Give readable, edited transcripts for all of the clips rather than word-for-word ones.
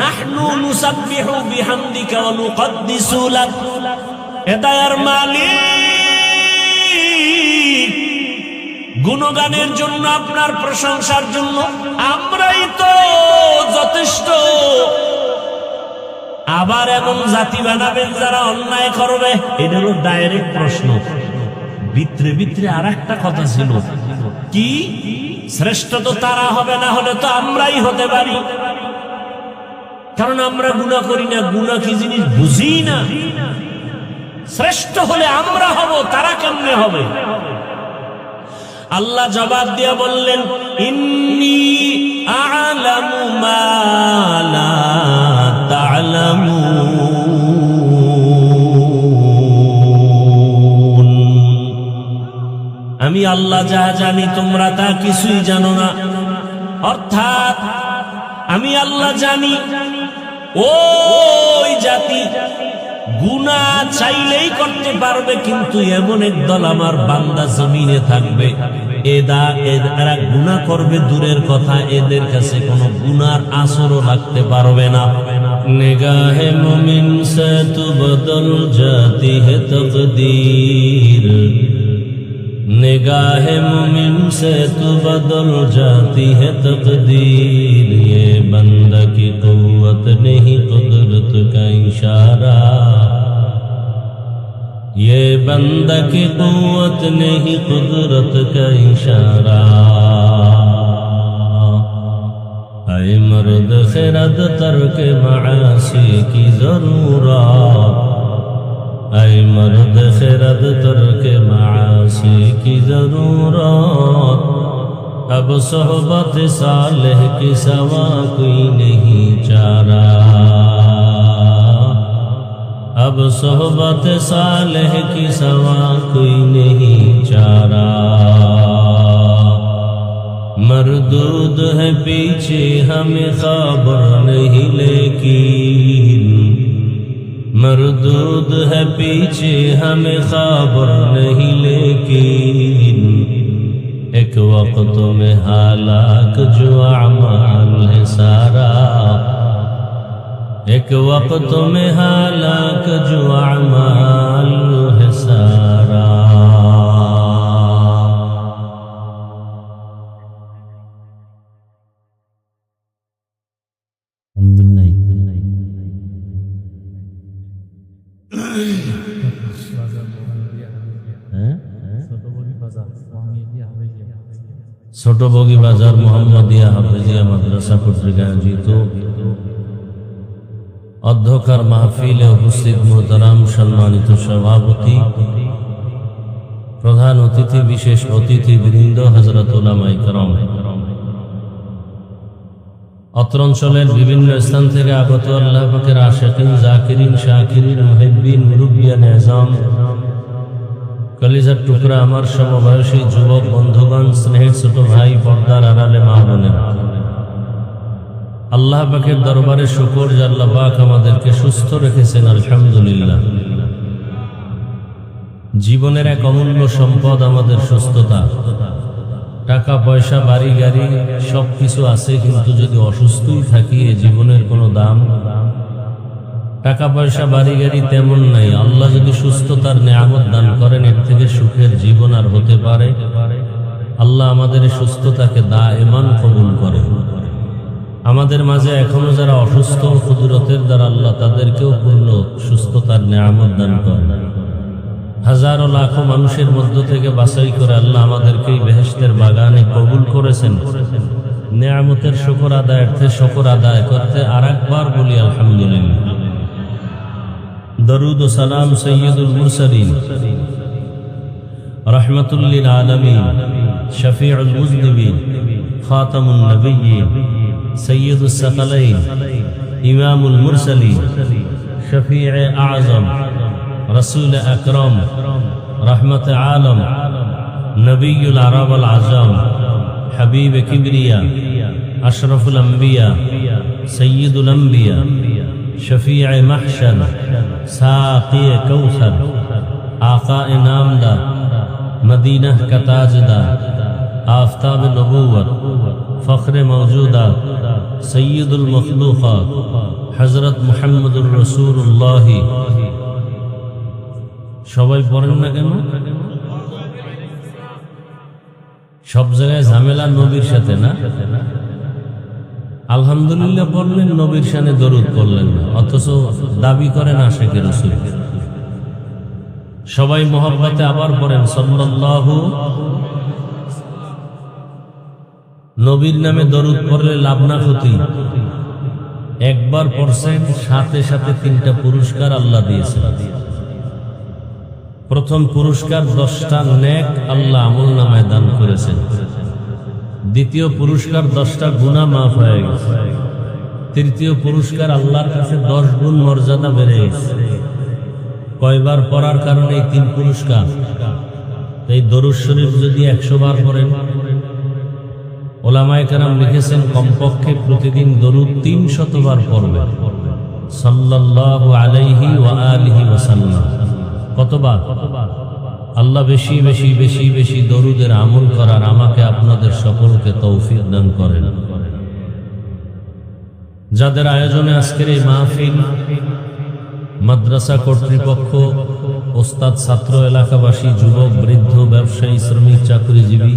নাহনু নুসাব্বিহু বিহামদিকা ওয়া নুকদ্দিসু লাক। এ দয়ার মালিক, গুণগানের জন্য, আপনার প্রশংসার জন্য আমরাই তো যথেষ্ট। আবার এমন জাতি বানাবেন যারা অন্যায় করবে? এটা হলো ডাইরেক্ট প্রশ্ন। ভিতরে ভিতরে আর একটা কথা ছিল, কি শ্রেষ্ঠ তো তারা হবে, না হলে তো আমরাই হতে পারি। কারণ আমরা গুনাহ করি না, গুনাহ কি জিনিস বুঝি না। শ্রেষ্ঠ হলে আমরা হব, তারা কেমনে হবে? আল্লাহ জবাব দিয়া বললেন, ইন্নী আ'লামু মা লা তা'লামুন। আমি আল্লাহ যা জানি তোমরা তা কিছুই জানো না। অর্থাৎ আমি আল্লাহ জানি ওই জাতি গুনাহ চাইলেই করতে পারবে, কিন্তু এমন একদল আমার বান্দা জমিনে থাকবে, এরা গুনাহ করবে দূরের কথা, এদের কাছে কোনো গুনার আসরও লাগতে পারবে না। নিগাহে মুমিন সে তু বদল জাতি হে তকদীর, निगाहे मुमिन से तू बदल जाती है तकदीर। ये बंदा की कुव्वत नहीं कुदरत का इशारा, ये बंदा की कुव्वत नहीं कुदरत का इशारा। ऐ मर्द खिरद तर्क मासी की जरूरत, ऐ मर्द खिरद तर्क मासी की जरूरत। अब सोहबत सालेह की सवा कोई नहीं चारा, अब सोहबत सालेह की सवा कोई नहीं चारा। मरदूद है पीछे हमें खबर नहीं, लेकिन मरदूद है पीछे हमें खबर नहीं, लेकिन एक वक्त में हालाक जो अमाल है सारा, एक वक्त में हालाक जो अमाल है सारा। ছোট বগি বাজার মোহাম্মদিয়া হাফেজিয়া মাদ্রাসা কর্তৃক আয়োজিত অধ্যক্ষার মাহফিলে উপস্থিত মোহতারাম সম্মানিত সভাপতি, প্রধান অতিথি, বিশেষ অতিথি বৃন্দ, হযরত উলামায়ে কেরাম, অত্র অঞ্চলের বিভিন্ন স্থান থেকে আগত আল্লাহ পাকের আশিকিন, জাকিরিন, শাকিরিন, মুহিব্বিন, মুরব্বিয়ান আযম, কলিজার টুকরা আমার সমবয়সী যুবক বন্ধুগণ, স্নেহের ছোট ভাই, পর্দার আড়ালে মা বোনেরা, আল্লাহ পাকের দরবারে শুকর যে আল্লাহ পাক আমাদেরকে সুস্থ রেখেছেন, আলহামদুলিল্লাহ। জীবনের এক অমূল্য সম্পদ আমাদের সুস্থতা। টাকা পয়সা, বাড়ি গাড়ি সবকিছু আছে, কিন্তু যদি অসুস্থই থাকি এ জীবনের কোনো দাম। টাকা পয়সা, বাড়ি গাড়ি তেমন নাই, আল্লাহ যদি সুস্থতার নেয়ামত দান করেন, এর থেকে সুখের জীবন আর হতে পারে? আল্লাহ আমাদের সুস্থতাকে দায়মান কবুল করেন। আমাদের মাঝে এখনো যারা অসুস্থ, কুদরতের দ্বারা আল্লাহ তাদেরকেও পূর্ণ সুস্থতার নেয়ামত দান করেন। হাজারো লাখো মানুষের মধ্য থেকে বাছাই করে আল্লাহ আমাদেরকে বেহেশতের বাগানে কবুল করেছেন। নেয়ামতের শুকর আদায়ার্থে শুকর আদায় করতে আরেকবার বলি আলহামদুলিল্লাহ। দরুদ ও সালাম সৈয়দুল মুরসালিন, রাহমাতুল লিল আলামিন, শফিউল মুজনিবিন, খাতামুন নবিয়্যিন, সৈয়দুস সাকালাইন, ইমামুল মুরসালিন, শফিয়ে আযম, রসুল আকরম, রহমত আলম, নবিয়ুল আরব আল আজম, হাবিব কিবরিয়া, আশরফুল আম্বিয়া, সৈয়দুল আম্বিয়া, শফিয়ে মাহশর, সাকি কৌসর, आका नामदा, मदीना का ताजदार, आफताब नबूवत, ফখরে মওজুদাত সৈয়দুল মখলুকাত হযরত মুহাম্মদুর রাসূলুল্লাহ। সবাই পড়েন না কেন? সব জায়গায় ঝামেলা নবীর সাথে না। আলহামদুলিল্লাহ বললেন, নবীর শানে দরুদ পড়লেন না, অথচ দাবি করেন আশিকে রাসূল। সবাই মহব্বতে আবার পড়েন সাল্লাল্লাহু। নবীর নামে দরুদ পড়লে লাভ না ক্ষতি? একবার পড়ছেন, সাথে সাথে 3টা পুরস্কার আল্লাহ দিয়েছেন। প্রথম পুরস্কার 10টা নেক আল্লাহ আমলনামায় দান করেছেন। দ্বিতীয় পুরস্কার 10টা গুনাহ মাফ হয়ে গেছে। তৃতীয় পুরস্কার আল্লাহর কাছে 10 গুণ মর্যাদা বেড়ে গেছে। কয়বার পড়ার কারণে এই 3 পুরস্কার? এই দরুদ শরীফ যদি 100 বার পড়েন, ওলামায়ে কেরাম লিখেছেন কমপক্ষে প্রতিদিন দরুদ 300 বার পড়বেন সাল্লাল্লাহু আলাইহি ওয়া আলিহি ওয়াসাল্লাম। কতবার? আল্লাহ বেশি বেশি বেশি বেশি দরুদের আমল করার আমাকে আপনাদের সকলকে তৌফিক দান করেন। যাদের আয়োজনে আজকের এই মাহফিল, মাদ্রাসা কর্তৃপক্ষ, ওস্তাদ, ছাত্র, এলাকাবাসী, যুবক, বৃদ্ধ, ব্যবসায়ী, শ্রমিক, চাকরিজীবী,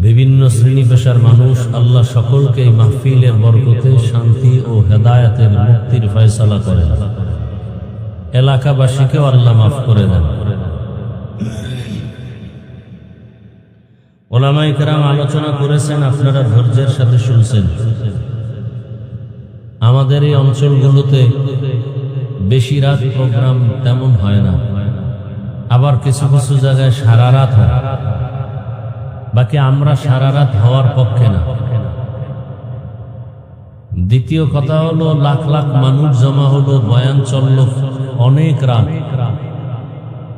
বিভিন্ন শ্রেণী পেশার মানুষ, আল্লাহ সকলকে এই মাহফিলের বরকতে শান্তি ও হেদায়েতের মুক্তির ফয়সালা করেন। এলাকাবাসীকেও আল্লাহ মাফ করে দেন। ওলামায়ে কেরাম আলোচনা করেছেন, আপনারা ধৈর্যের সাথে শুনছেন। আমাদের এই অঞ্চলগুলোতে বেশি রাত প্রোগ্রাম তেমন হয় না, আবার কিছু কিছু জায়গায় সারা রাত হয়। বাকি আমরা সারা রাত হওয়ার পক্ষে না। দ্বিতীয় কথা হলো, লাখ লাখ মানুষ জমা হলো, বয়ান চলল অনেক রাত,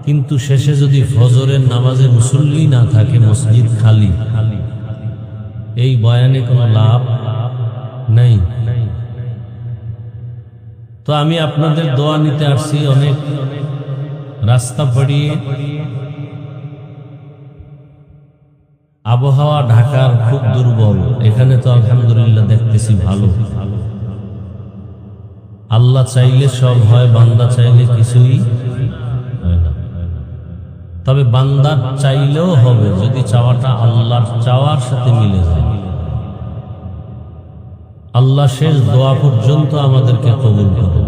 কিন্তু শেষে যদি ফজরের নামাজে মুসল্লি না থাকে, মসজিদ খালি, এই বয়ানে কোনো লাভ নাই। তো আমি আপনাদের দোয়া নিতে আসছি। অনেক রাস্তা পেরিয়ে আবহাওয়া ঢাকার খুব দুর্বল, এখানে তো আলহামদুলিল্লাহ দেখতেছি ভালো। আল্লাহ চাইলে সব হয়, বান্দা চাইলে কিছুই হয় না। তবে বান্দা চাইলেও হবে যদি চাওয়াটা আল্লাহর চাওয়ার সাথে মিলে যায়। আল্লাহ শেষ দোয়া পর্যন্ত আমাদেরকে কবুল করে।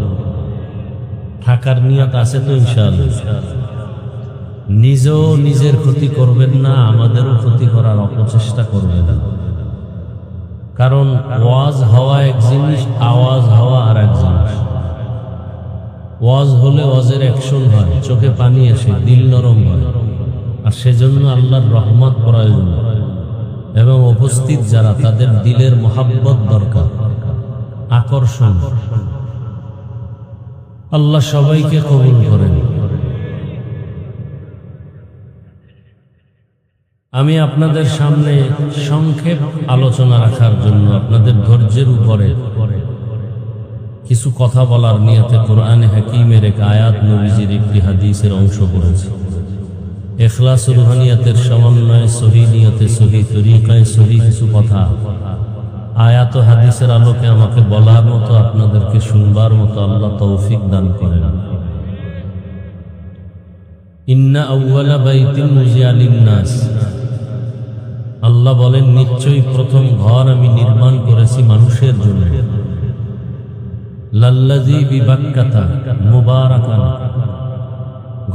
থাকার নিয়ত আছে তো ইনশাআল্লাহ। নিজেও নিজের ক্ষতি করবেন না, আমাদেরও ক্ষতি করার অপচেষ্টা করবেন না। কারণ ওয়াজ হওয়া এক জিনিস, আওয়াজ হওয়া আর এক জিনিস। ওয়াজ হলে ওয়াজের অ্যাকশন হয়, চোখে পানি আসে, দিল নরম হয়, আর সেজন্য আল্লাহর রহমত প্রয়োজন এবং উপস্থিত যারা, তাদের দিলের মোহাব্বত দরকার, আকর্ষণ। আল্লাহ সবাইকে কবুল করেন। আমি আপনাদের সামনে সংক্ষেপ আলোচনা রাখার জন্য আপনাদের ধৈর্যের উপরে কিছু কথা বলার নিয়তে কোরআনে হাকিমের এক আয়াত, নবীজির একটি হাদিসের অংশ পড়েছি। ইখলাস রুহানিয়াতের সমন্বয়ে সহি নিয়তে, সহি তরিকায়, সহি কিছু কথা আয়াত ও হাদিসের আলোকে আমাকে বলার মতো, আপনাদেরকে শুনবার মতো আল্লাহ তৌফিক দান করেন। ইন্না আউওয়ালা বাইতিন উযিয়া লিন-নাস, আল্লাহ বলেন নিশ্চয়ই প্রথম ঘর আমি নির্মাণ করেছি মানুষের জন্য। লাল্লাযী বিবাক্কাতা মুবারাকান,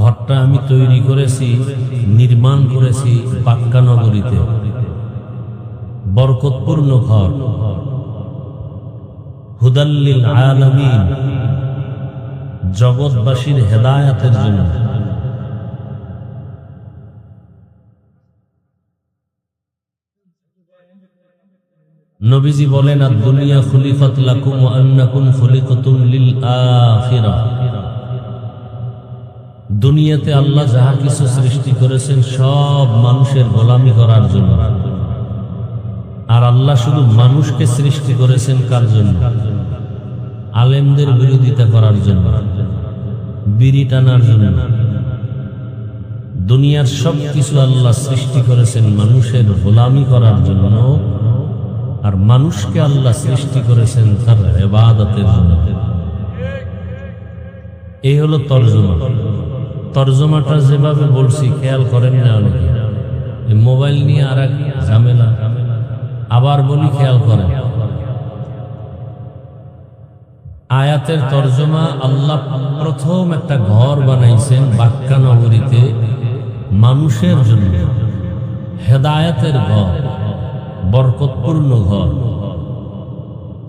ঘরটা আমি তৈরি করেছি, নির্মাণ করেছি বাক্কা নগরীতে, বরকতপূর্ণ ঘর। হুদাল লিল আলামিন, জগৎবাসীর হেদায়েতের জন্য। নবীজি বলেন, আদ-দুনিয়া খুলিকাত লাকুম ওয়া আন্নাকুম খুলিকাতুম লিল আখিরাহ, দুনিয়াতে আল্লাহ যাহা কিছু সৃষ্টি করেছেন সব মানুষের গোলামি করার জন্য। আর আল্লাহ শুধু মানুষকে সৃষ্টি করেছেন কার জন্য? আলেমদের বিরোধিতা করার জন্য, বিড়ি টানার জন্য। দুনিয়ার সব কিছু আল্লাহ সৃষ্টি করেছেন মানুষের গোলামি করার জন্য, আর মানুষকে আল্লাহ সৃষ্টি করেছেন তার ইবাদতের জন্য। এই হলো তরজমা। তরজমাটা যেভাবে বলছি খেয়াল করেন না অনেকে, মোবাইল নিয়ে আর এক ঝামেলা। আবার বলি, খেয়াল করেন, আয়াতের তরজমা আল্লাহ প্রথম একটা ঘর বানাইছেন বাক্কা নগরীতে মানুষের জন্য, হেদায়েতের ঘর, বরকতপূর্ণ ঘর।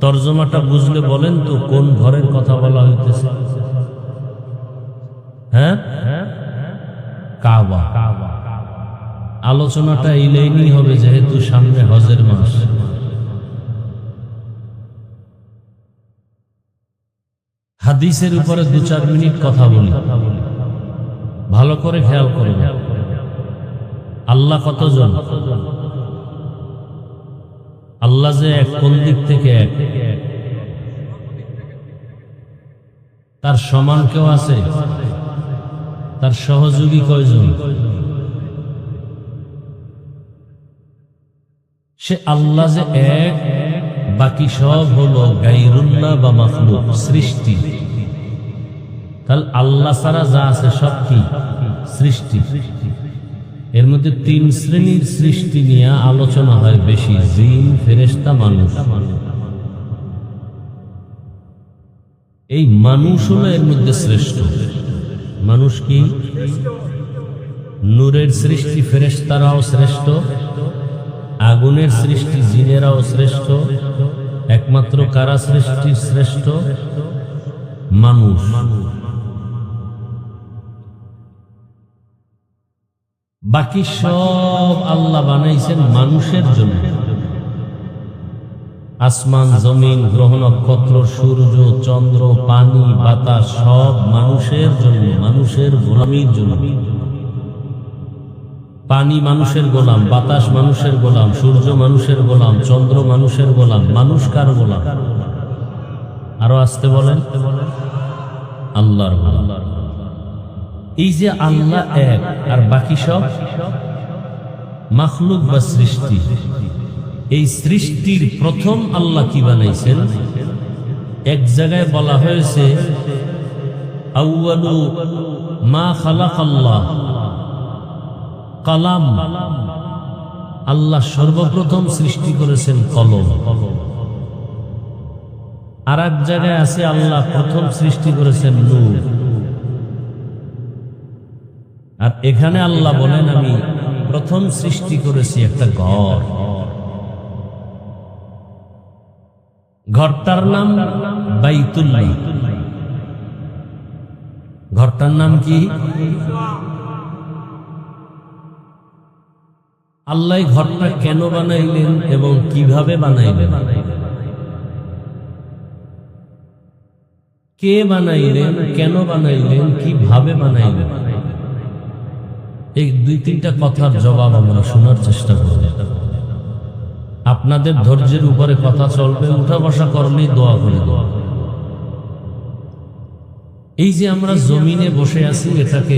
তরজমাটা বুঝলে বলেন তো কোন ঘরের কথা বলা হইতেছে? হ্যাঁ, কাবা। আলোচনাটা এই লাইনই হবে যেহেতু সামনে হজের মাস। হাদিসের উপরে 2-4 মিনিট কথা বলি, ভালো করে খেয়াল করুন। আল্লাহ কতজন? আল্লাহ যে এক, কোন দিক থেকে এক? তার সমান কেউ আছে? তার সহযোগী কয়জন? সে আল্লাহ যে এক, বাকি সব হলো গায়রুল্লাহ বা মাখলুক, সৃষ্টি। তাহলে আল্লাহ ছাড়া যা আছে সব কি? সৃষ্টি। এর মধ্যে 3 শ্রেণীর সৃষ্টি নিয়ে আলোচনা হয় বেশি: জিন, ফেরেশতা, মানুষ। এই মানুষ হলো এর মধ্যে শ্রেষ্ঠ। মানুষ কি? নূরের সৃষ্টি ফেরেশতারাও শ্রেষ্ঠ, আগুনের সৃষ্টি জিনেরাও শ্রেষ্ঠ। একমাত্র কারা সৃষ্টি শ্রেষ্ঠ? মানুষ। বাকি সব আল্লাহ বানাইছেন মানুষের জন্য। আসমান, জমিন, গ্রহ, নক্ষত্র, সূর্য, চন্দ্র, পানি, বাতাস সব মানুষের জন্য, মানুষের গোলামির জন্য। পানি মানুষের গোলাম, বাতাস মানুষের গোলাম, সূর্য মানুষের গোলাম, চন্দ্র মানুষের গোলাম। মানুষ কার গোলাম? আরো আসতে বলেন, আল্লাহর গোলাম। এই যে আল্লাহ এক আর বাকি সব মাখলুক বা সৃষ্টি। এই সৃষ্টির প্রথম আল্লাহ কি বানাইছেন? এক জায়গায় বলা হয়েছে আউয়ালু মা খালাকাল্লাহ কালাম। আল্লাহ সর্বপ্রথম সৃষ্টি করেছেন কলম। আর এক জায়গায় আছে আল্লাহ প্রথম সৃষ্টি করেছেন নূর। আর এখানে আল্লাহ বলেন আমি প্রথম সৃষ্টি করেছি একটা ঘর। ঘরটার নাম বাইতুল্লাহ। ঘরটার নাম কি? আল্লাহ ঘরটা কেন বানাইলেন এবং কিভাবে বানাইলেন? কে বানাইলেন, কেন বানাইলেন, কিভাবে বানাইলেন? এই 2-3টা কথার জবাব আমরা শোনার চেষ্টা করব। আপনাদের ধৈর্যের উপরে কথা চলবে, উঠা বসা করলেই দোয়া করে দেব। এই যে আমরা জমিনে বসে আছি, এটাকে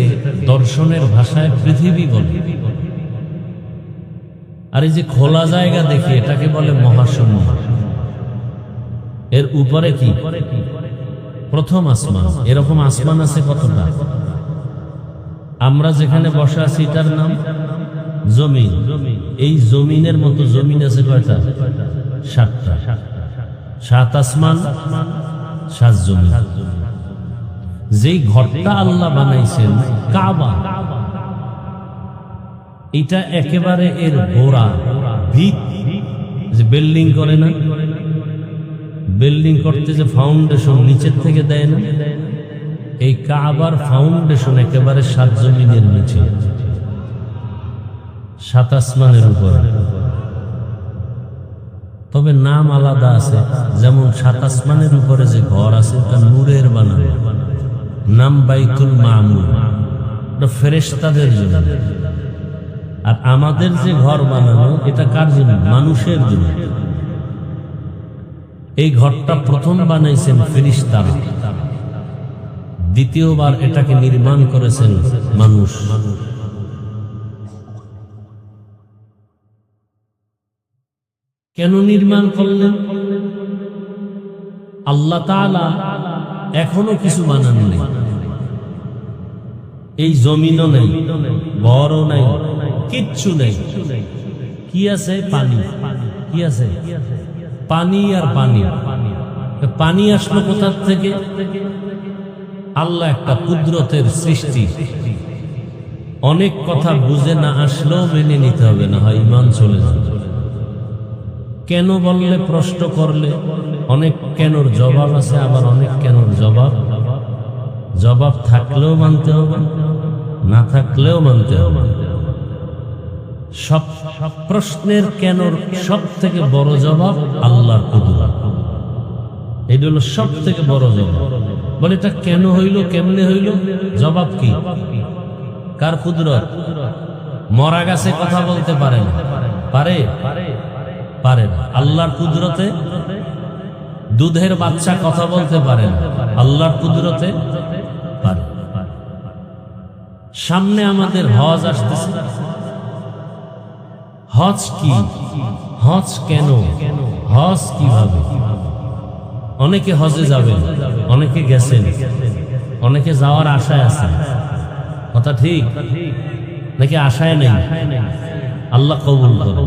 দর্শনের ভাষায় পৃথিবী বলে। আর এই যে খোলা জায়গা দেখি, এটাকে বলে মহাশূন্য। এর উপরে কি? প্রথম আসমান। এরকম আসমান আছে কতটা? আমরা যেখানে বসে আছি এটার নাম জমিন। এই জমিনের মতো জমিন আছে কয়টা? 7টা। 7 আসমান, 7 জমিন। যেই ঘরটা আল্লাহ বানাইছেন কাবা, এটা একেবারে এর গোড়া, ভিত। যে বিল্ডিং করে না, বিল্ডিং করতে যে ফাউন্ডেশন নিচের থেকে দেয় না, এই কাবার ফাউন্ডেশন একেবারে 7 জমিনের নিচে, 7 আসমানের উপরে। তবে নাম আলাদা আছে। যেমন 7 আসমানের উপরে যে ঘর আছে তা নূরের বানানো, নাম বাইতুল মামুর, এটা ফেরেশতাদের জন্য। আর আমাদের যে ঘর বানানো, এটা কার জন্য? মানুষের জন্য। এই ঘরটা প্রথম বানাইছেন ফেরেশতারা, দ্বিতীয়বার এটাকে নির্মাণ করেছেন মানুষ। কেন নির্মাণ করলেন? আল্লাহ তাআলা এখনো কিছু বানান নেই। এই জমিনও নেই, ঘরও নাই, কিচ্ছু নেই। কি আছে? পানি। কি আছে? পানি আর পানি। পানি আসলো কোথা থেকে? আল্লাহ একটা কুদরতের সৃষ্টি। অনেক কথা বুঝে না আসলেও মেনে নিতে হবে, না হয় ঈমান চলে যাবে। কেন বললে, প্রশ্ন করলে অনেক কেনর জবাব আছে, আবার অনেক কেনর জবাব থাকলেও মানতে হবে, না থাকলেও মানতে হবে। সব প্রশ্নের কেনর সব থেকে বড় জবাব আল্লাহর কুদরত। এটা হলো সব থেকে বড় জবাব। বলে এটা কেন হইল, কেমনে হইল? জবাব কি? কার কুদরত? মরা গাছে কথা বলতে পারে না, পারে? পারে না। আল্লাহর কুদরতে দুধের বাচ্চা কথা বলতে পারে না, আল্লাহর কুদরতে পারে। সামনে আমাদের হজ আসতেছে। হজ কি? হজ কেন? হজ কিভাবে? অনেকে হজে যাবেন, অনেকে গেছেন, অনেকে যাওয়ার আশায় আছেন। কথা ঠিক নাকি? আশায় নেই? আল্লাহ কবুল করে।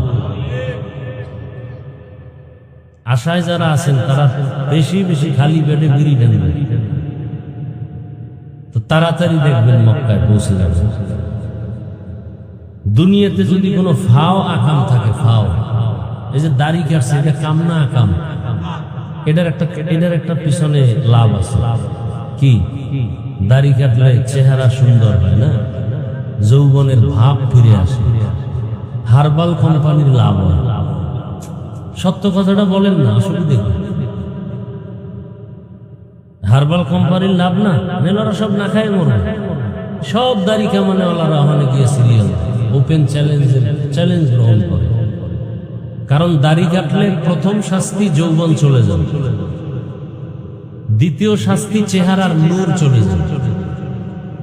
আশায় যারা আছেন তারা বেশি বেশি খালি পেটে বিড়ি টানবেন, তো তাড়াতাড়ি দেখবেন মক্কায় পৌঁছে যাবেন। দুনিয়াতে যদি কোনো ফাও আকাম থাকে, ফাও, এই যে দাড়ি কাটছে, এটা কাম না আকাম? এটার একটা পিছনে লাভ আছে। কি? দাড়ি কাটলে চেহারা সুন্দর হয় না, যৌবনের ভাব ফিরে আসে। হার্বাল কোম্পানির লাভ হয়। সত্য কথাটা বলেন না, আসলে দেখুন হার্বাল কোম্পানির লাভ না, ওরা সব না খায় মরবে। সব দাড়ি কামানে ওলারা ওখানে গিয়ে সিরিয়াল ওপেন চ্যালেঞ্জ গ্রহণ করে। কারণ দাড়ি কাটলে প্রথম শাস্তি যৌবন চলে যাবে, দ্বিতীয় শাস্তি চেহারার নূর চলে যাবে,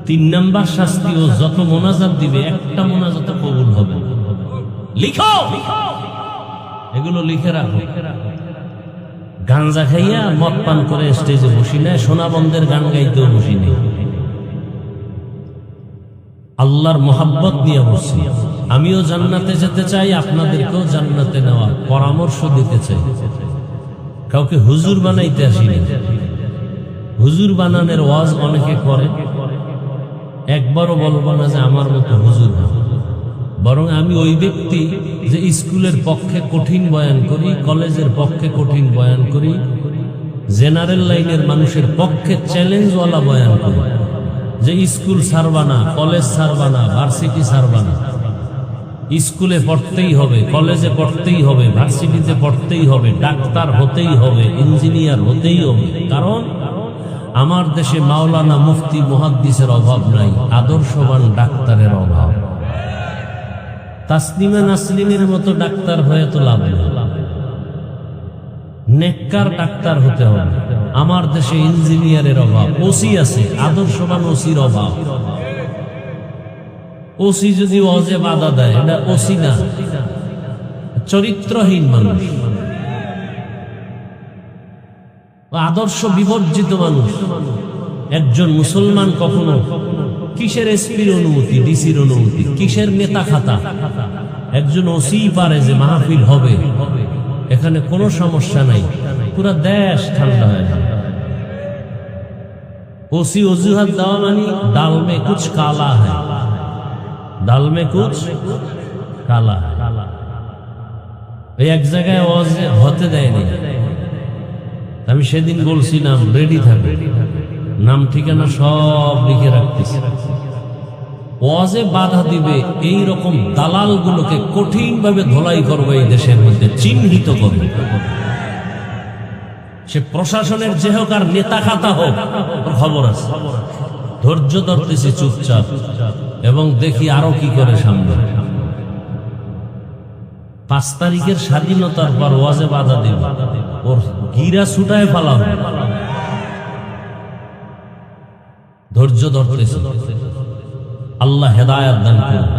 3 নাম্বার শাস্তি ও যত মোনাজাত দিবে একটা মোনাজাত কবুল হবে। লিখো, এগুলো লিখে রাখো। গাঞ্জা খাইয়া মদ পান করে স্টেজে বসি না, সোনা বন্ধের গান গাইতেও বসি নেই, আল্লাহর মোহাব্বত নিয়ে বসছি। আমিও জান্নাতে যেতে চাই, আপনাদেরকেও জান্নাতে নেওয়ার পরামর্শ দিতে চাই। কাউকে হুজুর বানাইতে আসিনি। হুজুর বানানোর ওয়াজ অনেকে করে, একবারও বলবো না যে আমার মতো হুজুর না। বরং আমি ওই ব্যক্তি যে স্কুলের পক্ষে কঠিন বয়ান করি, কলেজের পক্ষে কঠিন বয়ান করি, জেনারেল লাইনের মানুষের পক্ষে চ্যালেঞ্জওয়ালা বয়ান করি, যে স্কুল ছাড়বানা, কলেজ ছাড়বানা, ভার্সিটি ছাড়বানা। স্কুলে পড়তেই হবে, কলেজে পড়তেই হবে, ভার্সিটিতে পড়তেই হবে, ডাক্তার হতেই হবে, ইঞ্জিনিয়ার হতেই হবে। কারণ আমার দেশে মাওলানা, মুফতি, মুহাদ্দিসের অভাব নাই, আদর্শবান ডাক্তারের অভাব। তাসলিমা নাসরিনের মতো ডাক্তার হয়ে তো লাভ নেই, নেককার ডাক্তার হতে হবে। আমার দেশে ইঞ্জিনিয়ারের অভাব, ওসি আছে, আদর্শবান ওসির অভাব। ওসি যদি ওয়াজে বাধা দেয়, এটা ওসি না, চরিত্রহীন মানুষ, আদর্শ বিবর্জিত মানুষ। একজন মুসলমান কখনো কিসের এসপির অনুমতি, ডিসির অনুমতি, কিসের নেতা খাতা? একজন ওসি পারে যে মাহফিল হবে, এখানে কোনো সমস্যা নাই, পুরা দেশ ঠান্ডা হয়ে যায়। ওসি অজুহাত দেওয়া মানে ডাল মে কুছ কালা হ্যায়, ডাল মে কুছ কালা হ্যায়। এক জায়গায় হতে দেয়নি। আমি সেদিন বলছিলাম রেডি থাকবে, নাম ঠিকানা সব লিখে রাখতেছি। ওয়াজে বাধা দিবে এই রকম দালাল গুলোকে কঠিন ভাবে ধোলাই করবে, এই দেশের মধ্যে চিহ্নিত করবে। সে প্রশাসনের যে হোক আর নেতা খাতা হোক, খবর আছে। ধৈর্য ধরতেছি চুপচাপ, এবং দেখি আরো কি করে সামনে। 5 তারিখের স্বাধীনতার পর ওয়াজে বাধা দিবে, ওর গিরা ছুটায় পালাবে। ধৈর্য ধরতেছি, আল্লাহ হেদায়েত দান করুন।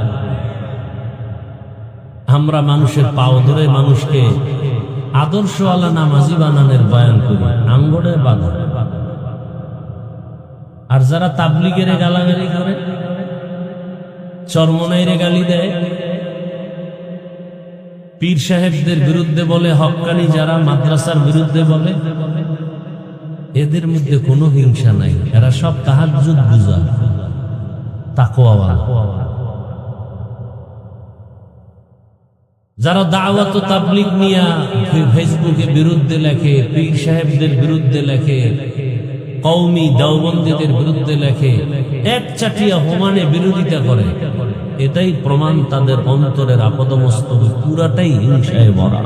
আমরা মানুষের পাও ধরে মানুষকে আদর্শওয়ালা নামাজি বানানোর বয়ান করি, আঙ্গড়ে বাধা। আর যারা তাবলিগের গালাগালি করে, চরমনাইরে গালি দেয়, পীর সাহেবদের বিরুদ্ধে বলে, হক্কানি যারা মাদ্রাসার বিরুদ্ধে বলে, এদের মধ্যে কোনো হিংসা নাই। এরা সব তাহাজ্জুদ বুঝা, তাকওয়াওয়ালা। যারা দাওয়াত ও তাবলীগ নিয়ে ফেসবুকে বিরুদ্ধে লেখে, পীর সাহেবদের বিরুদ্ধে লেখে, কওমি দেওবন্দীদের বিরুদ্ধে লেখে, একচাটিয়া হোমানে বিরোধিতা করে, এটাই প্রমাণ তাদের অন্তরের আপদমস্তক পুরাটাই হিংসায় ভরা।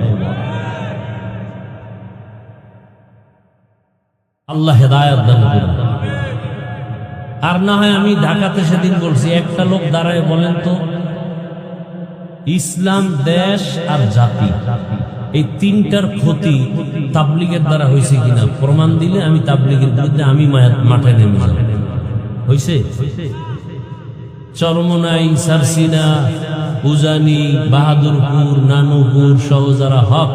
আল্লাহ হেদায়েত দান করুন। আর না হয় আমি ঢাকাতে সেদিন বলছি, একটা লোক দাঁড়ায় বলেন তো, ইসলাম, দেশ আর জাতি, এই তিনটার ক্ষতি তাবলীগের দ্বারা হয়েছে কিনা প্রমাণ দিলে আমি তাবলীগের বিরুদ্ধে আমি মাঠে নেমে যাব। হয়েছে? চরমনাই, সারসিনা, উজানি, বাহাদুরপুর, নানুপুর সহ যারা হক,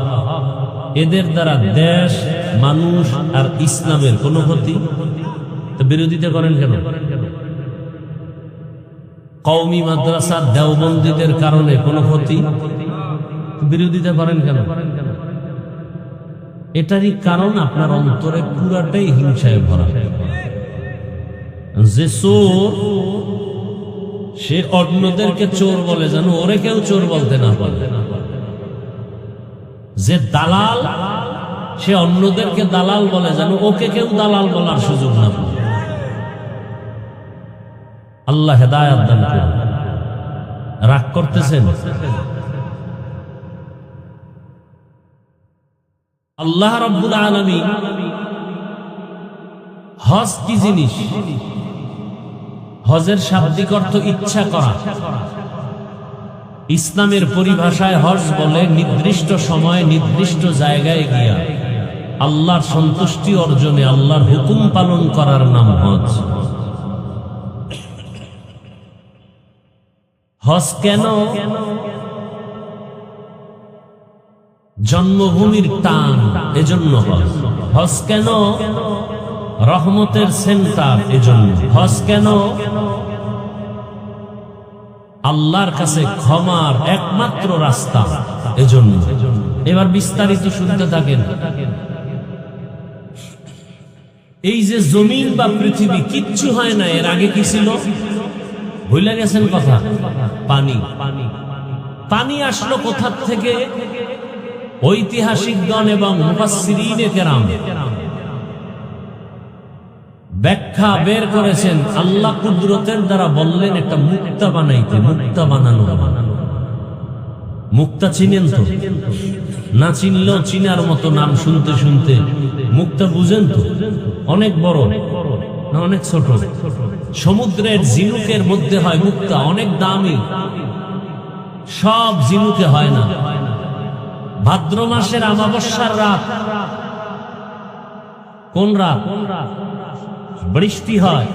এদের দ্বারা দেশ, মানুষ আর ইসলামের কোনো ক্ষতি, তো বিরোধিতা করেন কেন? কওমি মাদ্রাসা দেওবন্দীদের কারণে কোনো ক্ষতি, বিরোধিতা করেন কেন? এটারই কারণ আপনার অন্তরে পুরাটাই হিংসায় ভরা। যে চোর, সে অন্যদেরকে চোর বলে যেন ওরে কেউ চোর বলতে না পারে। যে দালাল, সে অন্যদেরকে দালাল বলে যেন ওকে কেউ দালাল বলার সুযোগ না পায়। আল্লাহ হেদায়েত দান করুন। রাগ করতেছেন? আল্লাহ রাব্বুল আলামিন হজ কি জিনিস? হজের শাব্দিক অর্থ ইচ্ছা করা। ইসলামের পরিভাষায় হজ বলে নির্দিষ্ট সময় নির্দিষ্ট জায়গায় গিয়া আল্লাহর সন্তুষ্টি অর্জনে আল্লাহর হুকুম পালন করার নাম হজ। হজ কেন? জন্মভূমির টান, এজন্য হজ। হজ কেন? রহমতের সেন্টার, এজন্য হজ কেন? আল্লাহর কাছে ক্ষমার একমাত্র রাস্তা, এজন্য। এবার বিস্তারিত শুনতে থাকেন। এই যে জমিন বা পৃথিবী, কিচ্ছু হয় না, এর আগে কি ছিল? ভুলে গেছেন কথা? পানি। পানি আসলো কোথা থেকে? ঐতিহাসিকগণ এবং মুফাসসিরিনে কেরাম ব্যাখ্যা বের করেছেন। আল্লাহ কুদরতের দ্বারা বললেন একটা মুক্তা বানাইতে। মুক্তা বানানো, মুক্তা চিনেন তো? না চিনলেও চিনার মতো নাম শুনতে শুনতে মুক্তা বুঝেন তো? অনেক বড় না অনেক ছোট? সমুদ্রের ঝিনুকের মধ্যে হয় মুক্তা, অনেক দামি। সব ঝিনুকে হয় না। ভাদ্র মাসের অমাবস্যার রাত, কোন রাত? বৃষ্টি হয়,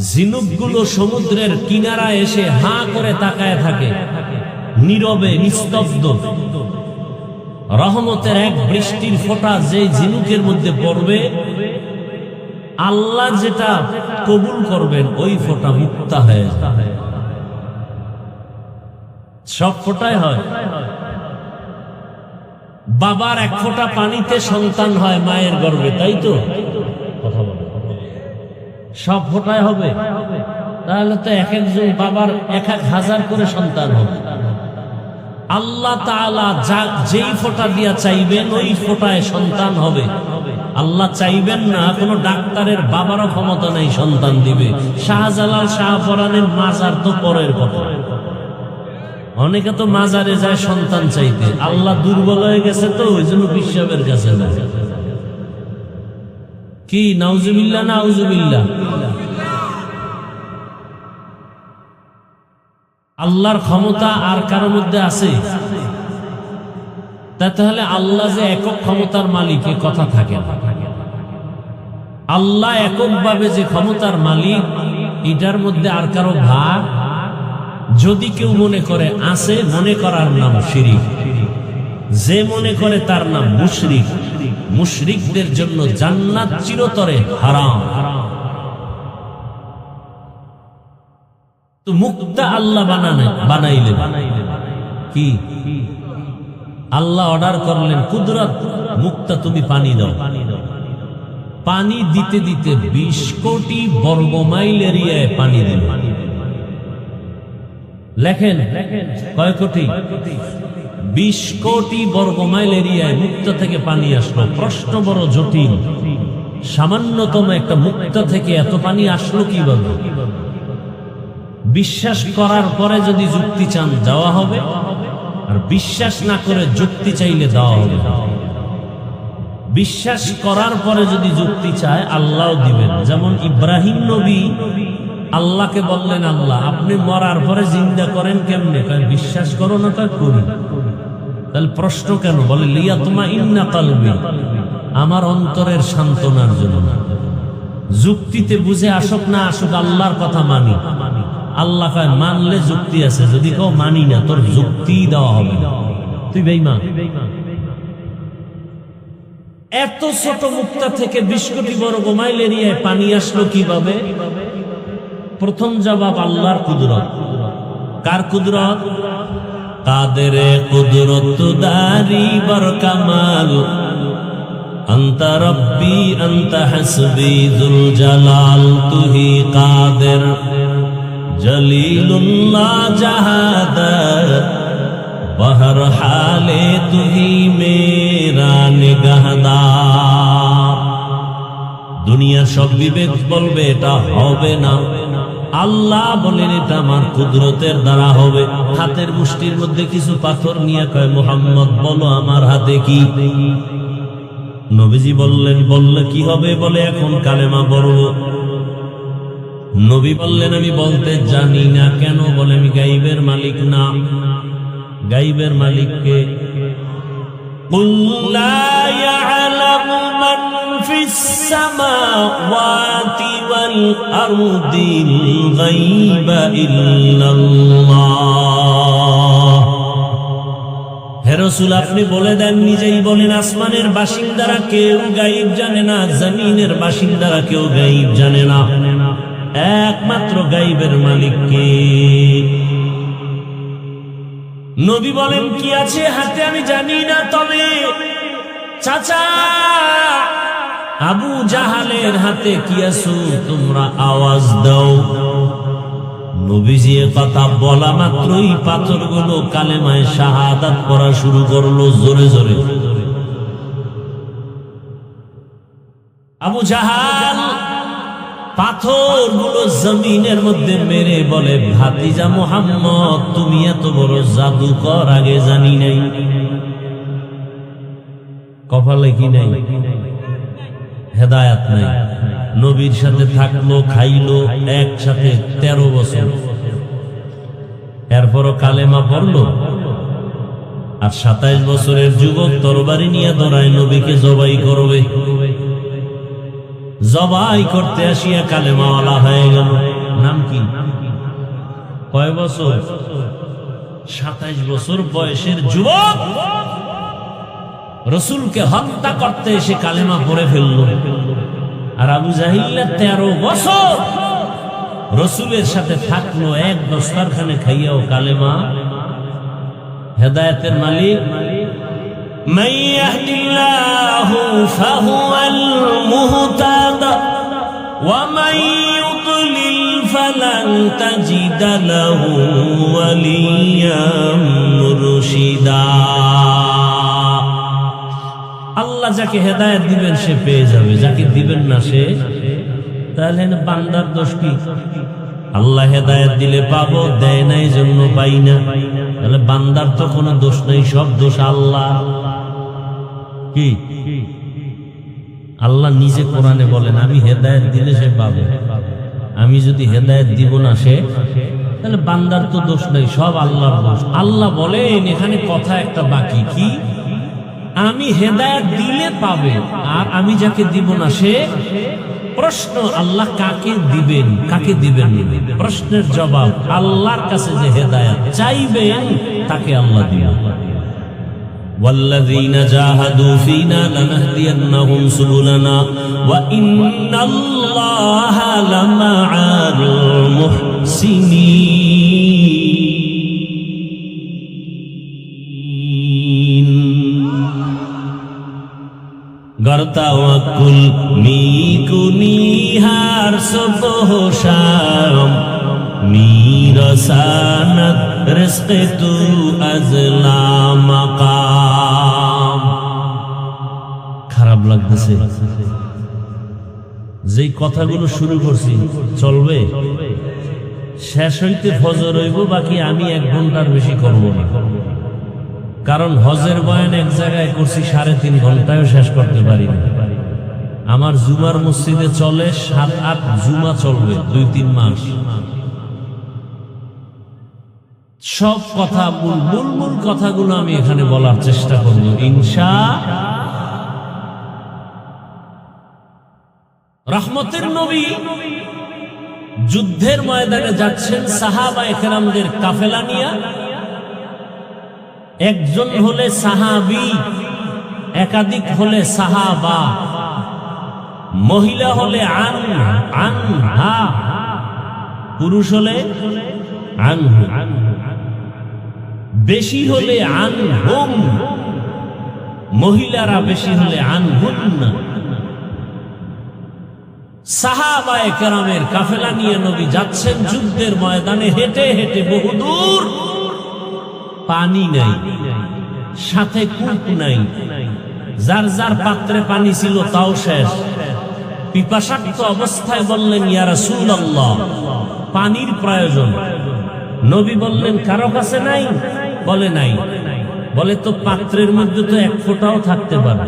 ঝিনুকগুলো সমুদ্রের কিনারায় এসে হাঁ করে তাকায় থাকে, নীরবে, নিস্তব্ধ। রহমতের এক বৃষ্টির ফোঁটা যে ঝিনুকের মধ্যে পড়বে, আল্লাহ যেটা কবুল করবেন ওই ফোঁটা মুক্তা হয়ে যায়। সব ফোঁটায় হয়। বাবার এক ফোঁটা পানিতে সন্তান হয় মায়ের গর্ভে, তাই তো? কথা বলে সব ফোঁটায় হবে? তাহলে তো এক একজন বাবার 1000 করে সন্তান হবে। আল্লাহ তাআলা যেই ফোঁটা দিয়া চাইবেন ওই ফোঁটায় সন্তান হবে। আল্লাহ চাইবেন না, কোনো ডাক্তারের বাবারও ক্ষমতা নেই সন্তান দিবে। শাহজালাল শাহপরানের মাজার তো পরের কথা। অনেকে তো মাজারে যায় সন্তান চাইতে। আল্লাহ দুর্বল হয়ে গেছে তো ওই জন্য বিশ্বের কাছে যায়। কি নাউজুবিল্লাহ, নাউজুবিল্লাহ। আল্লাহর ক্ষমতা আর কারোর মধ্যে আছে? তাহলে আল্লাহ যে একক ক্ষমতার মালিক, এ কথা থাকে না। আল্লাহ এককভাবে যে ক্ষমতার মালিক, এটার মধ্যে আর কারো ভাগ যদি কেউ মনে করে আছে, মনে করার নাম শিরক। যে মনে করে তার নাম মুশরিক, মুশরিকদের জন্য জান্নাত চিরতরে হারাম। তো মুক্তা আল্লাহ বানাইলেন কি? আল্লাহ অর্ডার করলেন, কুদরত মুক্তা তুমি পানি দাও। পানি দিতে দিতে 20 কোটি বর্গ মাইল এরিয়ায় পানি দিল। লেখেন কয় কোটি? 20 কোটি বর্গ মাইল এরিয়ায় মুক্তা থেকে পানি আসলো। প্রশ্ন বড় জটিল, সামান্যতম একটা মুক্তা থেকে এত পানি আসলো কিভাবে? বিশ্বাস করার পরে যদি যুক্তি চান দেওয়া হবে, আর বিশ্বাস না করে যুক্তি চাইলে দেওয়া হবে। বিশ্বাস করার পরে যদি যুক্তি চায় আল্লাহ দিবেন। যেমন ইব্রাহিম নবী আল্লাহকে বললেন, আল্লাহ আপনি মরার পরে জিন্দা করেন কেমনে? বিশ্বাস করো না? তা করি। তাহলে প্রশ্ন কেন? বলে লিয়াতমাইন্না কলবি, আমার অন্তরের সান্ত্বনার জন্য। যুক্তিতে বুঝে আসুক না আসুক আল্লাহর কথা মানি। আল্লাহ কয় মানলে যুক্তি আছে, যদি কেউ মানি না তোর যুক্তি দেওয়া হবে না, তুই বেঈমান। এত ছোট মুক্তা থেকে 20 কোটি বর্গ মাইল এরিয়ায় পানি আসলো কিভাবে? প্রথম জবাব আল্লাহর কুদরত। কার কুদরত? কাদেরে কুদরত দারি বর কামাল, আনতা রব্বি আনতা হাসবি যুল জালাল, তুহি কাদের জলিলুল্লাহ জাহাদার, বহর হালে তুহি মেরা নিগাহদার। দুনিয়ার সব বিবেক বলবে এটা হবে না, আল্লাহ বলেন এটা আমার কুদরতের দ্বারা হবে। হাতের মুষ্টির মধ্যে কিছু পাথর নিয়ে কয়, মুহাম্মদ বলো আমার হাতে কি? নবীজি বললেন, বললে কি হবে? বলে এখন কালেমা পড়ব। নবী বললেন, আমি বলতে জানি না। কেন? বলে আমি গাইবের মালিক না। গাইবের মালিককে কুল লা ইয়ালামু মান ফিস সামাওয়াতি ওয়াল আরদিল গায়বা ইল্লাল্লাহ। হে রাসূল আপনি বলে দেন, নিজেই বলেন আসমানের বাসিন্দারা কেউ গায়ব জানে না, জমিনের বাসিন্দারা কেউ গায়ব জানে না, একমাত্র গায়বের মালিক কে? নবী বলেন, কি আছে হাতে আমি জানি না, তবে চাচা আবু জাহালের হাতে কি আছে তোমরা আওয়াজ দাও। নবীজি কথা বলা মাত্রই পাথরগুলো কালেমায়ে শাহাদাত পড়া শুরু করলো জোরে জোরে। আবু জাহাল পাথরগুলো জমিনের মধ্যে মেরে বলে, ভাতিজা মুহাম্মদ তুমি এত বড় জাদুকর আগে জানি নাই। কপালে কি নাই? হেদায়েত নাই। নবীর সাথে থাকলো, খাইলো একসাথে 13 বছর, এরপরও কালেমা পড়লো। আর 27 বছরের যুবক তরবারি নিয়ে দৌড়ায় নবীকে জবাই করবে। জবাই করতে আসিয়া কালেমাওয়ালা হয়ে গেল। নাম কি? কয় বছর? 27 বছর বয়সের যুবক রসুলকে হত্যা করতে এসে কালেমা পড়ে ফেলল। আর আবু জাহিল 13 বছর রসুলের সাথে থাকলো, এক দস্তরখানে খাইয়াও কালেমা। হেদায়েতের মালিক من يهد الله فهو المهتد ومن يضلل فلن تجد له وليا مرشدا। আল্লাহ যাকে হেদায়েত দিবেন সে পেয়ে যাবে, যাকে দিবেন না সে। তাহলে বান্দার দোষ কি? আল্লাহ হেদায়েত দিলে পাবো, দেয় নাই জন্য পাই না। তাহলে বান্দার তো কোনো দোষ নেই, সব দোষ আল্লাহ। কি আল্লাহ নিজে কোরআনে বলেন, আমি হেদায়েত দিলে সে পাবে, আমি যদি হেদায়েত দিব না সে, তাহলে বান্দার তো দোষ নেই, সব আল্লাহর দোষ। আল্লাহ বলেন এখানে কথা একটা বাকি, কি? আমি হেদায়েত দিলে পাবে, আর আমি যাকে দিব না সে। প্রশ্ন, আল্লাহ কাকে দিবেন কাকে দিবেন? প্রশ্নের জবাব, আল্লাহর কাছে যে হেদায়েত চাইবেন তাকে আল্লাহ দিবেন। ওয়াল্লাযীনা জাহাদু ফীনা লানাহদিয়ান্নাহুম সুবুলানা ওয়া ইন্নাল্লাহা লামাআল মুহসিনিন। गर तवक्कुल मीकुनी हार सुबह शाम मीरसानत रिज़्क़ तू अज़ला मकाम। খারাপ লাগতেছে যেই কথাগুলো শুরু করছি, চলবে? শেষ হইতে ফজর হইব, বাকি আমি 1 ঘন্টার বেশি করব না। কারণ হজের বয়ান এক জায়গায় করছি 3.5 ঘন্টায়ও শেষ করতে পারি না। আমার জুমার মসজিদে চলে 7-8 জুমা চলবে 2-3 মাস। সব কথা মূল কথাগুলো আমি এখানে বলার চেষ্টা করব ইনশাআল্লাহ। রহমতের নবী যুদ্ধের ময়দানে যাচ্ছেন সাহাবায়ে কেরামদের কাফেলা নিয়ে। একজন হলে সাহাবী, একাধিক হলে সাহাবা, মহিলা হলে আনহা, পুরুষ হলে আনহু, বেশি হলে আনহুম, মহিলারা বেশি হলে আনহুন্না। সাহাবায়ে কেরামের কাফেলা নিয়ে নবী যাচ্ছেন যুদ্ধের ময়দানে। হেঁটে হেঁটে বহুদূর, পানি নাই, সাথে কূপ নাই, যার যার পাত্রে পানি ছিল তাও শেষ। পিপাসার্ত অবস্থায় বললেন, ইয়া রাসূলুল্লাহ, পানির প্রয়োজন। নবী বললেন, কারো কাছে নাই? বলে নাই। বলে, তো পাত্রের মধ্যে তো 1 ফোঁটাও থাকতে পারে,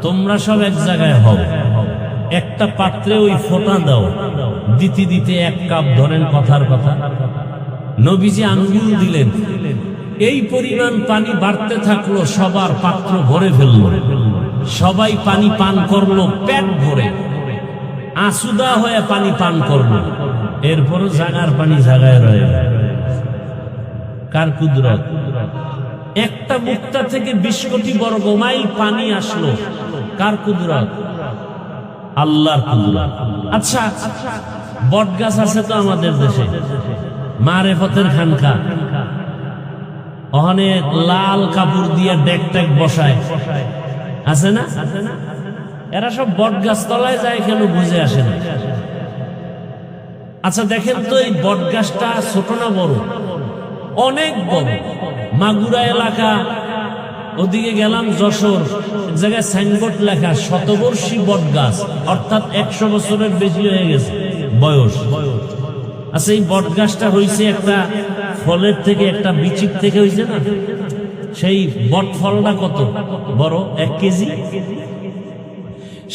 তোমরা সব এক জায়গায় হও, একটা পাত্রে ওই ফোঁটা দাও। দিতে দিতে 1 কাপ ধরেন, কথার কথা। নবীজি আঙ্গুল দিলেন, এই পরিমাণ পানি বাড়তে থাকলো, সবার পাত্র ভরে ফেললো, সবাই পানি পান করলো পেট ভরে, আসুদা হয়ে পানি পান করলো। এরপরও জাগার পানি জাগায় রয়ে। কার কুদরত? একটা মুক্তা থেকে 20 কোটি বর্গ মাইল পানি আসলো। কার কুদরত? আল্লাহর কুদরত। আচ্ছা, বটগাছ আছে তো আমাদের দেশে, মারেফতের খানকা, ওখানে লাল কাপড় দিয়ে ডেক টেক বসায়, আছে না? এরা সব বটগাছ তলায় যায় কেন বুঝে আসে না। আচ্ছা দেখেন তো, এই বটগাছটা ছোট না বড়? অনেক বড়। মাগুরা এলাকা, ওদিকে গেলাম যশোর, এক জায়গায় সাইনবোর্ড লেখা শতবর্ষী বটগাছ, অর্থাৎ 100 বছরের বেশি হয়ে গেছে বয়স। আচ্ছা, এই বটগাছটা হয়েছে একটা ফলের থেকে, একটা বিচির থেকে হয়েছে না? সেই বট ফলটা কত বড়? 1 কেজি।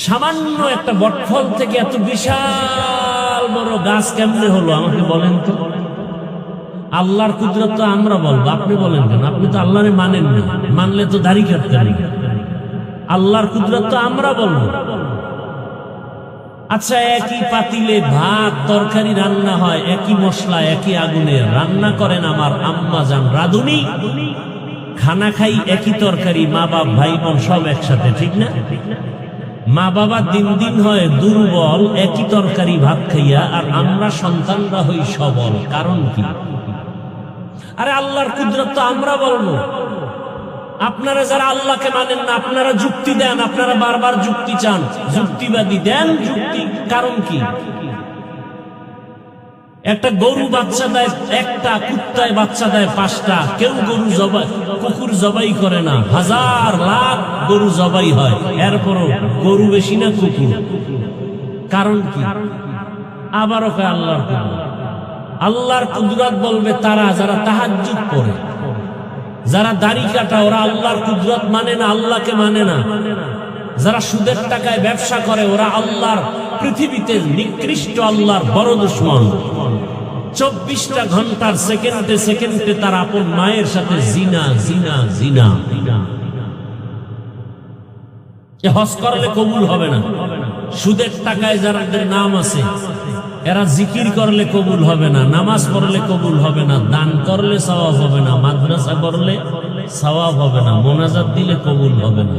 সামান্য একটা বট ফল থেকে এত বিশাল বড় গাছ কেমনে হলো আমাকে বলেন তো? আল্লাহর কুদরত তো আমরা বলবো, আপনি বলেন কেন? আপনি তো আল্লাহরে মানেন না, মানলে তো দাড়ি কাটতেন। আল্লাহর কুদরত তো আমরা বলবো। আচ্ছা, একই পাতিলে ভাত তরকারি রান্না হয়, একই মশলা একই আগুনে রান্না করেন আমার আম্মা জান রাঁধুনি, খানা খাই একই তরকারি, মা বাপ ভাই বোন সব একসাথে, ঠিক না? মা বাবা দিন দিন হয় দুর্বল একই তরকারি ভাত খাইয়া, আর আমরা সন্তানরা হই সবল। কারণ কি? আরে আল্লাহর কুদরত তো আমরা বলবো। আপনারা যারা আল্লাহকে মানেন না, আপনারা যুক্তি দেন, আপনারা বারবার যুক্তি চান, যুক্তিবাদী দেন যুক্তি। কারণ কি? একটা গরু বাচ্চা দেয় 1টা, কুত্তায় বাচ্চা দেয় 5টা। কেউ গরু জবাই, কুকুর জবাই করে না, 1000 লাখ গরু জবাই হয়, এরপরও গরু বেশি না কুকুর? কারণ কি? আবারও কয় আল্লাহর কুদরত। আল্লাহর কুদরত বলবে তারা যারা তাহাজ্জুদ পড়ে, যারা দাড়ি কাটা, ওরা আল্লাহর কুদরত মানে না, আল্লাহকে মানে না। যারা সুদের টাকায় ব্যবসা করে, ওরা আল্লাহর পৃথিবীতে নিকৃষ্ট, আল্লাহর বড় দুশমন। 24টা ঘন্টার সেকেন্ডে সেকেন্ডে তার আপন মায়ের সাথে জিনা জিনা জিনা। হজ করলে কবুল হবে না। সুদের টাকায় যাদের নাম আছে, এরা জিকির করলে কবুল হবে না, নামাজ পড়লে কবুল হবে না, দান করলে সওয়াব হবে না, মাদ্রাসা করলে সওয়াব হবে না, মোনাজাত দিলে কবুল হবে না,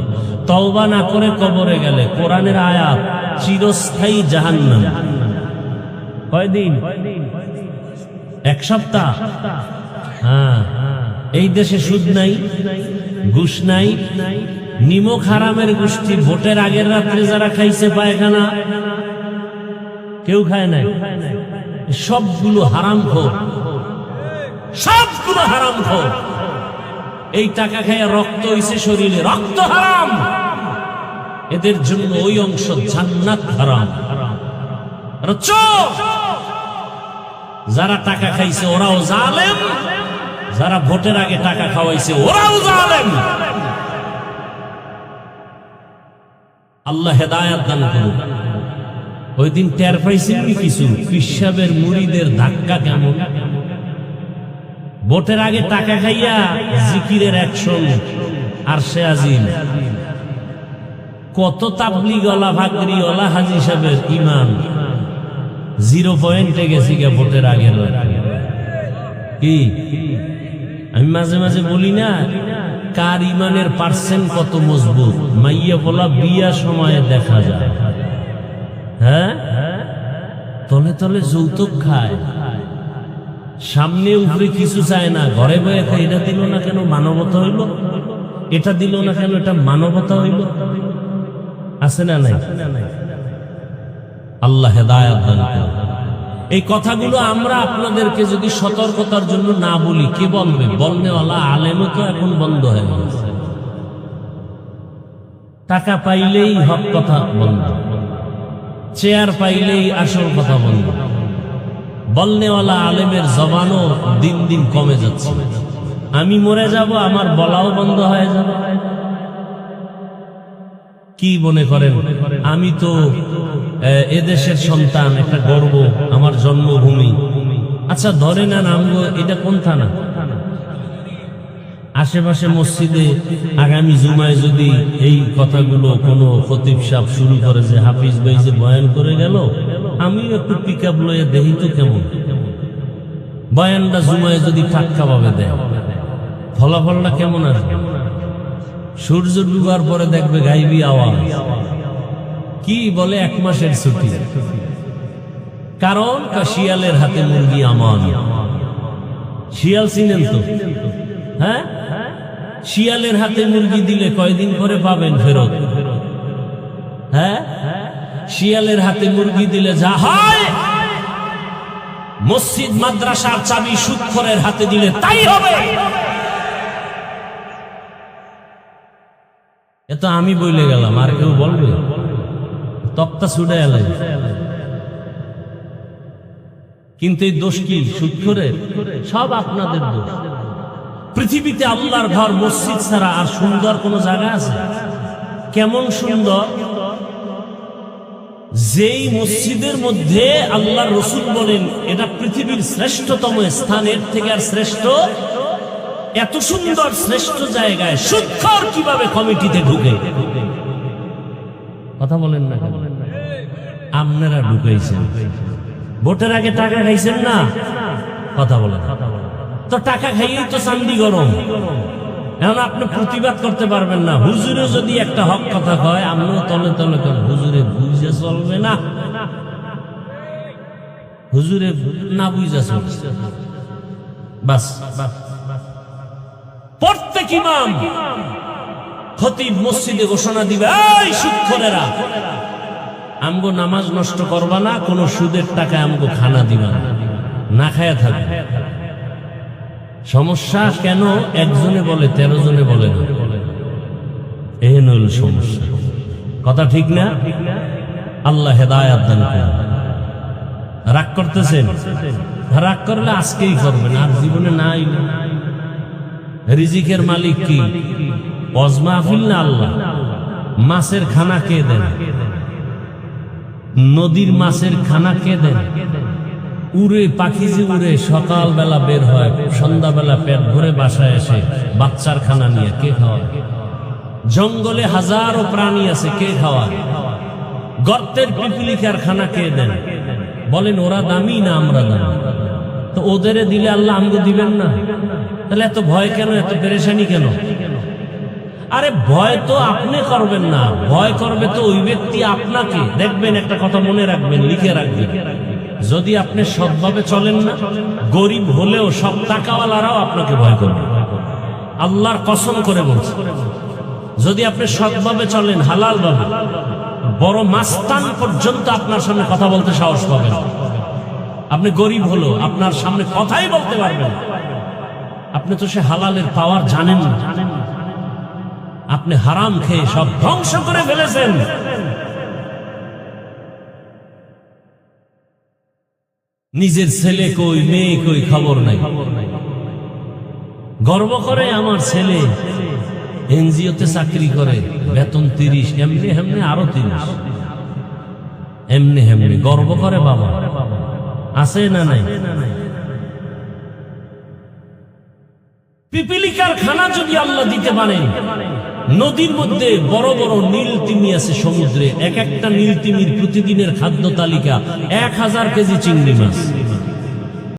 তওবা না করে কবরে গেলে কোরআনের আয়াত চিরস্থায়ী জাহান্নাম। কয়দিন? 1 সপ্তাহ। হ্যাঁ, এই দেশে সুদ নাই, ঘুষ নাই, নিমক হারামের গোষ্ঠী ভোটের আগের রাত্রে যারা খাইছে পায়খানা, কেউ খায় নাই। সবগুলো হারামখোর, সবগুলো হারামখোর। এই টাকা খাইয়া রক্ত হইছে শরীরে, রক্ত হারাম, এদের জন্য ওই অংশ জান্নাত হারাম। যারা টাকা খাইছে ওরাও জালেম, যারা ভোটের আগে টাকা খাওয়াইছে ওরাও জালেম। আল্লাহ হেদায়েত দান করুন। ওই দিন টের পাইছেন কিছু পিসাবের মুড়িদের ধাক্কা কেমন। ভোটের আগে টাকা খাইয়া জিকিরের অ্যাকশন আর সে আজিম। কত তাবলিগওয়ালা ভাগরিওয়ালা হাজী সাহেবের ইমান 0 পয়েন্টে গেছি গে ভোটের আগে। কি আমি মাঝে মাঝে বলি না, কার ইমানের পার্সেন্ট কত মজবুত মাইয়া বলা বিয়া সময়ে দেখা যায়। হ্যাঁ, তলে তলে যৌতুক খায়, সামনে উপরে কিছু চায় না, ঘরে বয়ে খায়। এটা দিল না কেন মানবতা হইল, এটা দিল না কেন এটা মানবতা হইল। আছে না নাই? আল্লাহ হেদায়েত দান করুন। এই কথাগুলো আমরা আপনাদেরকে যদি সতর্কতার জন্য না বলি, কে বলবে? বলনেওয়ালা আলেমও তো এখন বন্ধ হয়ে গেছে। টাকা পাইলেই হক কথা বন্ধ, চেয়ার পাইলেই আসল কথা বন্ধ। বলনেওয়ালা আলেমের জবানও দিন দিন কমে যাচ্ছে। আমি মরে যাব, আমার বলাও বন্ধ হয়ে যাবে। কি মনে করেন আমি তো এদেশের সন্তান, একটা গর্ব, আমার জন্মভূমি। আচ্ছা ধরে না নামগো, এটা কোন থানা? আশেপাশে মসজিদে আগামী জুমায় যদি এই কথাগুলো কোনো খতিব সাহেব শুরু করে যে হাফিজ ভাই যে বয়ান করে গেল, আমিও একটু পিক আপ লয়ে দেখি তো কেমন বয়ানটা জুমায় যদি টাটকা ভাবে দেয়, ফলাফলটা কেমন আসবে? সূর্য ডুবার পরে দেখবে গাইবি আওয়াজ। কি বলে 1 মাসের ছুটি, কারণ শিয়ালের হাতে মুরগি আমান। শিয়াল চিনেন তো? হ্যাঁ, শিয়ালের হাতে মুরগি দিলে কয়দিন পরে পাবেন ফেরত? হ্যাঁ, শিয়ালের হাতে মুরগি দিলে যা হয়, মসজিদ মাদ্রাসার চাবি সুদখোরের হাতে দিলে তাই হবে। এত আমি বলে গেলাম, আর কেউ বলবে? তক্তা ছুটে এলে। কিন্তু এই দোষ কি সুদখোরের? সব আপনাদের দোষ। পৃথিবীতে আল্লাহর ঘর মসজিদ ছাড়া আর সুন্দর কোন জায়গা আছে? কেমন সুন্দর! যেই মসজিদের মধ্যে আল্লাহর রাসূল বলেন এটা পৃথিবীর শ্রেষ্ঠতম স্থানের থেকে আর শ্রেষ্ঠ, এত সুন্দর শ্রেষ্ঠ জায়গায় সুদখোর কিভাবে কমিটিতে ঢুকে? কথা বলেন না কেন? আপনারা ঢুকাইছেন। ভোটের আগে টাকা খাইছেন না? কথা বলেন। তো টাকা খাইয়েই তো চান্দি গরম। এখন আপনি প্রতিবাদ করতে পারবেন না। হুজুরে যদি একটা হক কথা কয়, আপনিও তলে তলে করেন হুজুরে বুঝে চলবে না, হুজুরে না বুঝে চলবে। বাস, প্রত্যেক ইমাম খতিব মসজিদে ঘোষণা দিবে, এই সুদখোরেরা, আমগো নামাজ নষ্ট করবা না, কোন সুদের টাকা আমগো খানা দিবা না, না খায়া থাকবে। সমস্যা কেন? একজনে বলে 13 জনে বলে না, এই হল সমস্যা। কথা ঠিক না? আল্লাহ হেদায়েত দান করুন। রাগ করতেছেন? রাগ করলে আজকেই করবেন, আর জীবনে নাই। রিজিকের মালিক কি? ওয়াজ মাহফিল না আল্লাহ? মাছের খানা কে দেন? নদীর মাছের খানা কে দেন? উড়ে পাখি যে উড়ে সকালবেলা বের হয়, সন্ধ্যাবেলা পেট ভরে বাসায় এসে বাচ্চার খানা নিয়ে কে খাওয়ায়? জঙ্গলে হাজারো প্রাণী আছে, কে খাওয়ায়? গর্তের পিপিলিকার খানা কে দেন? বলেন ওরা দামি না আমরা দামি? তো ওদের দিলে আল্লাহ আমগো দিবেন না? তাহলে এত ভয় কেন, এত পেরেশানি কেন? আরে ভয় তো আপনি করবেন না, ভয় করবে তো ওই ব্যক্তি আপনাকে। দেখবেন, একটা কথা মনে রাখবেন, লিখে রাখবেন, যদি আপনি সৎভাবে চলেন না, গরিব হলেও সব টাকাওয়ালারাও আপনাকে ভয় করবে। আল্লাহর কসম করে বলছে, যদি আপনি সৎভাবে চলেন, হালাল ভাবে, বড় মাস্তান পর্যন্ত আপনার সামনে কথা বলতে সাহস পাবেন। আপনি গরিব হলো আপনার সামনে কথাই বলতে পারবেন। আপনি তো সে হালালের পাওয়ার জানেন না, আপনি হারাম খেয়ে সব ধ্বংস করে ফেলেছেন। নিজের ছেলে কই, মেয়ে কই, খবর নাই। গর্ব করে আমার ছেলে এনজিওতে চাকরি করে, বেতন 30, এমনি হেমনি আরো 30, এমনি হেমনি গর্ব করে বাবা। আছে না নাই? পিপিলিকার খানা যদি আল্লাহ দিতে পারেন, নদীর মধ্যে বড় বড় নীল তিমি আছে সমুদ্রে, এক একটা নীল তিমির প্রতিদিনের খাদ্য তালিকা 1000 কেজি চিংড়ি মাছ।